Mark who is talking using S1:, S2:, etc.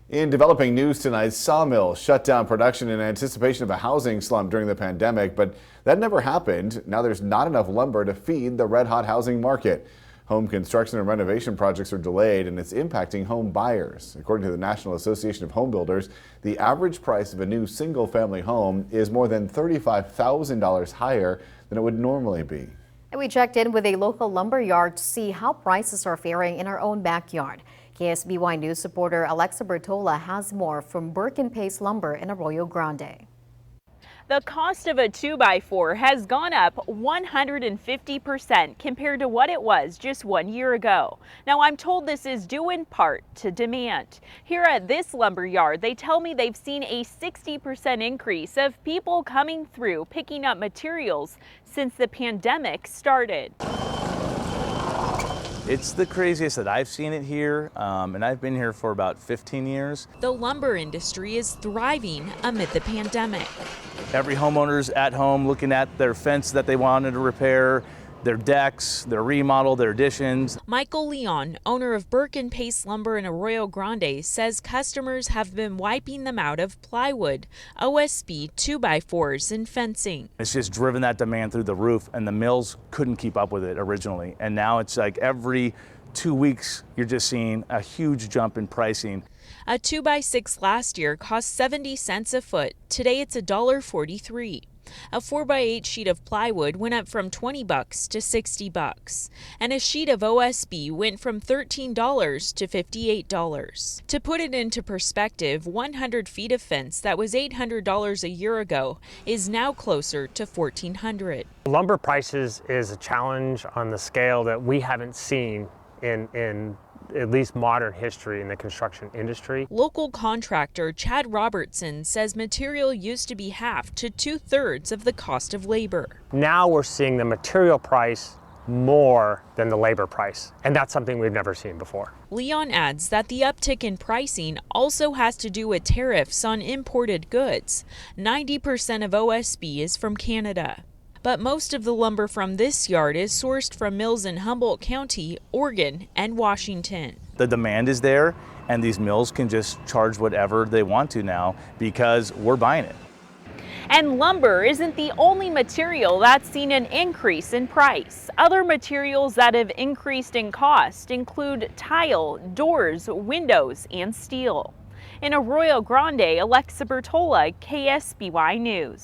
S1: In developing news tonight, sawmills shut down production in anticipation of a housing slump during the pandemic, but that never happened. Now there's not enough lumber to feed the red-hot housing market. Home construction and renovation projects are delayed, and it's impacting home buyers. According to the National Association of Home Builders, the average price of a new single-family home is more than $35,000 higher than it would normally be.
S2: And we checked in with a local lumber yard to see how prices are faring in our own backyard. KSBY News reporter Alexa Bertola has more from Burke & Pace Lumber in Arroyo Grande.
S3: The cost of a 2x4 has gone up 150% compared to what it was just 1 year ago. Now, I'm told this is due in part to demand. Here at this lumber yard, they tell me they've seen a 60% increase of people coming through picking up materials since the pandemic started.
S4: It's the craziest that I've seen it here, and I've been here for about 15 years.
S3: The lumber industry is thriving amid the pandemic.
S4: Every homeowner's at home looking at their fence that they wanted to repair, their decks, their remodel, their additions.
S3: Michael Leon, owner of Burke & Pace Lumber in Arroyo Grande, says customers have been wiping them out of plywood, OSB 2x4s, and fencing.
S4: It's just driven that demand through the roof, and the mills couldn't keep up with it originally. And now it's like every 2 weeks, you're just seeing a huge jump in pricing.
S3: A 2x6 last year cost 70 cents a foot. Today it's $1.43. A 4x8 sheet of plywood went up from $20 to $60, and a sheet of OSB went from $13 to $58. To put it into perspective, 100 feet of fence that was $800 a year ago is now closer to $1,400.
S5: Lumber prices is a challenge on the scale that we haven't seen in at least modern history in the construction industry.
S3: Local contractor Chad Robertson says material used to be half to 2/3 of the cost of labor.
S5: Now we're seeing the material price more than the labor price, and that's something we've never seen before.
S3: Leon adds that the uptick in pricing also has to do with tariffs on imported goods. 90% of OSB is from Canada. But most of the lumber from this yard is sourced from mills in Humboldt County, Oregon, and Washington.
S4: The demand is there, and these mills can just charge whatever they want to now because we're buying it.
S3: And lumber isn't the only material that's seen an increase in price. Other materials that have increased in cost include tile, doors, windows, and steel. In Arroyo Grande, Alexa Bertola, KSBY News.